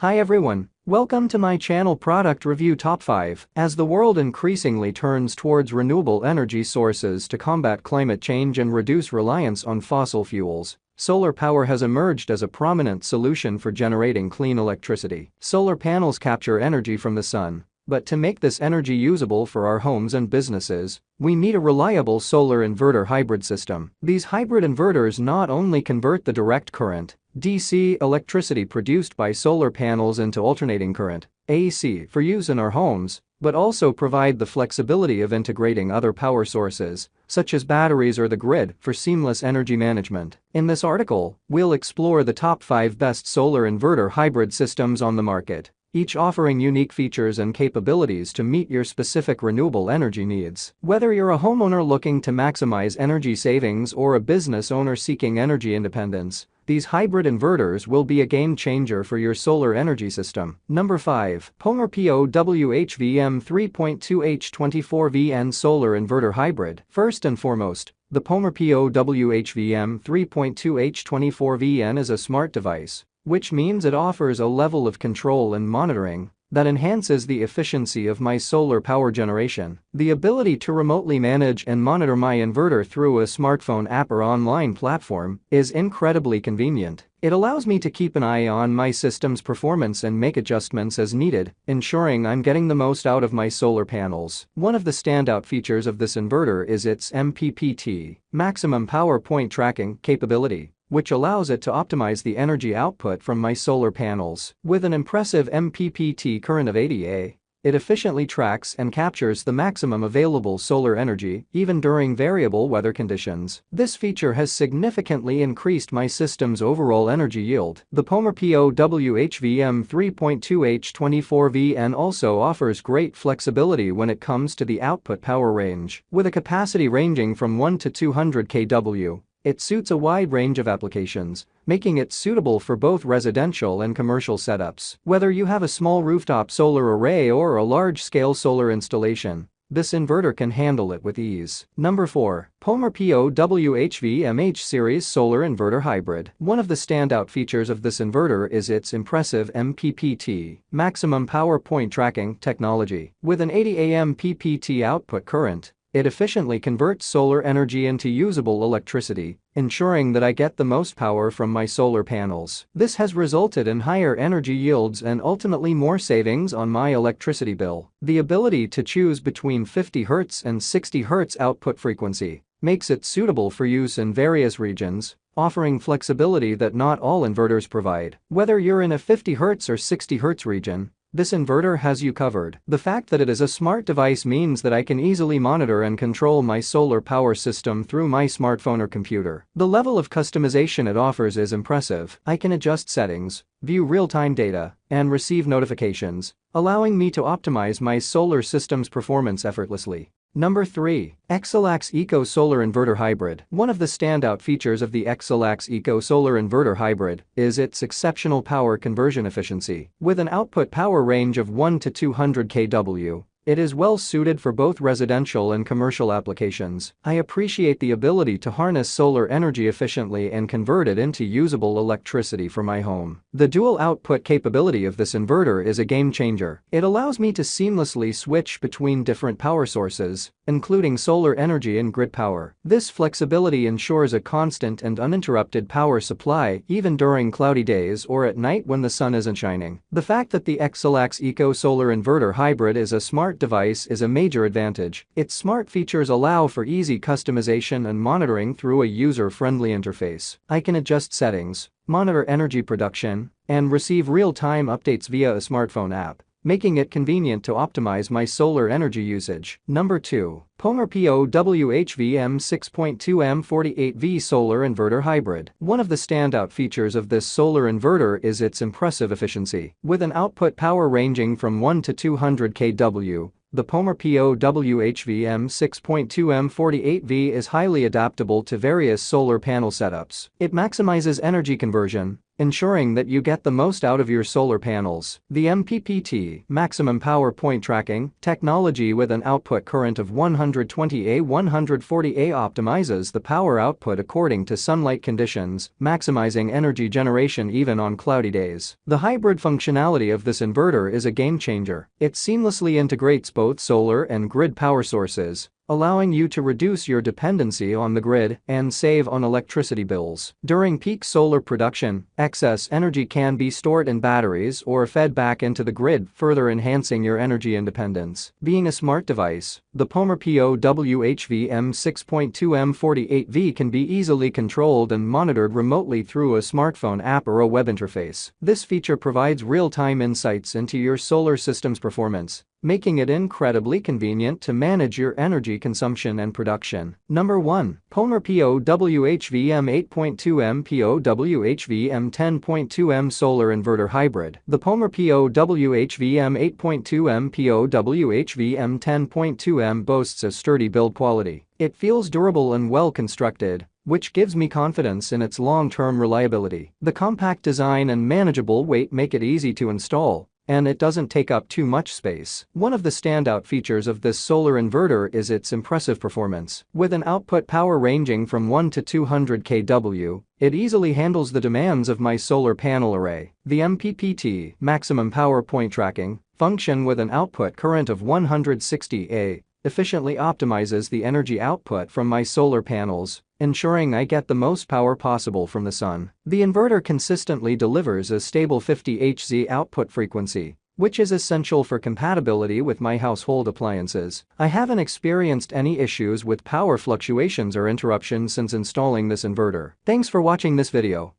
Hi everyone, welcome to my channel Product Review Top 5. As the world increasingly turns towards renewable energy sources to combat climate change and reduce reliance on fossil fuels, solar power has emerged as a prominent solution for generating clean electricity. Solar panels capture energy from the sun, but to make this energy usable for our homes and businesses, we need a reliable solar inverter hybrid system. These hybrid inverters not only convert the direct current, DC electricity produced by solar panels into alternating current, AC, for use in our homes, but also provide the flexibility of integrating other power sources, such as batteries or the grid, for seamless energy management. In this article, we'll explore the top 5 best solar inverter hybrid systems on the market, each offering unique features and capabilities to meet your specific renewable energy needs. Whether you're a homeowner looking to maximize energy savings or a business owner seeking energy independence, these hybrid inverters will be a game changer for your solar energy system. Number 5. PowMr POW-HVM 3.2H24VN Solar Inverter Hybrid. First and foremost, the PowMr POW-HVM 3.2H24VN is a smart device, which means it offers a level of control and monitoring that enhances the efficiency of my solar power generation. The ability to remotely manage and monitor my inverter through a smartphone app or online platform is incredibly convenient. It allows me to keep an eye on my system's performance and make adjustments as needed, ensuring I'm getting the most out of my solar panels. One of the standout features of this inverter is its MPPT, maximum power point tracking capability, which allows it to optimize the energy output from my solar panels. With an impressive MPPT current of 80 A, it efficiently tracks and captures the maximum available solar energy, even during variable weather conditions. This feature has significantly increased my system's overall energy yield. The PowMr POW-HVM 3.2H24VN also offers great flexibility when it comes to the output power range. With a capacity ranging from 1 to 200 kW, it suits a wide range of applications, making it suitable for both residential and commercial setups. Whether you have a small rooftop solar array or a large-scale solar installation, this inverter can handle it with ease. Number 4. PowMr POW-HVM H-Series Solar Inverter Hybrid. One of the standout features of this inverter is its impressive MPPT, maximum power point tracking technology. With an 80 A MPPT output current, it efficiently converts solar energy into usable electricity, ensuring that I get the most power from my solar panels. This has resulted in higher energy yields and ultimately more savings on my electricity bill. The ability to choose between 50 Hz and 60 Hz output frequency makes it suitable for use in various regions, offering flexibility that not all inverters provide. Whether you're in a 50 Hz or 60 Hz region, this inverter has you covered. The fact that it is a smart device means that I can easily monitor and control my solar power system through my smartphone or computer. The level of customization it offers is impressive. I can adjust settings, view real-time data, and receive notifications, allowing me to optimize my solar system's performance effortlessly. Number 3. ECGSOLAX Eco Solar Inverter Hybrid. One of the standout features of the ECGSOLAX Eco Solar Inverter Hybrid is its exceptional power conversion efficiency. With an output power range of 1 to 200 kW, it is well suited for both residential and commercial applications. I appreciate the ability to harness solar energy efficiently and convert it into usable electricity for my home. The dual output capability of this inverter is a game changer. It allows me to seamlessly switch between different power sources, including solar energy and grid power. This flexibility ensures a constant and uninterrupted power supply even during cloudy days or at night when the sun isn't shining. The fact that the ECGSOLAX Eco Solar Inverter Hybrid is a smart device is a major advantage. Its smart features allow for easy customization and monitoring through a user-friendly interface. I can adjust settings, monitor energy production, and receive real-time updates via a smartphone app, making it convenient to optimize my solar energy usage. Number 2. PowMr POW-HVM 6.2M48V Solar Inverter Hybrid. One of the standout features of this solar inverter is its impressive efficiency. With an output power ranging from 1 to 200 kW, the PowMr POW-HVM 6.2M48V is highly adaptable to various solar panel setups. It maximizes energy conversion, ensuring that you get the most out of your solar panels. The MPPT, maximum power point tracking, technology with an output current of 120A 140A optimizes the power output according to sunlight conditions, maximizing energy generation even on cloudy days. The hybrid functionality of this inverter is a game changer. It seamlessly integrates both solar and grid power sources, allowing you to reduce your dependency on the grid and save on electricity bills. During peak solar production, excess energy can be stored in batteries or fed back into the grid, further enhancing your energy independence. Being a smart device, the PowMr POW-HVM 6.2M48V can be easily controlled and monitored remotely through a smartphone app or a web interface. This feature provides real-time insights into your solar system's performance, making it incredibly convenient to manage your energy consumption and production. Number 1. PowMr POW-HVM 8.2M POW-HVM 10.2M Solar Inverter Hybrid. The PowMr POW-HVM 8.2M POW-HVM 10.2M boasts a sturdy build quality. It feels durable and well constructed, which gives me confidence in its long-term reliability. The compact design and manageable weight make it easy to install, and it doesn't take up too much space. One of the standout features of this solar inverter is its impressive performance. With an output power ranging from 1 to 200 kW, it easily handles the demands of my solar panel array. The MPPT, maximum power point tracking, function with an output current of 160A, efficiently optimizes the energy output from my solar panels, ensuring I get the most power possible from the sun. The inverter consistently delivers a stable 50 Hz output frequency, which is essential for compatibility with my household appliances. I haven't experienced any issues with power fluctuations or interruptions since installing this inverter. Thanks for watching this video.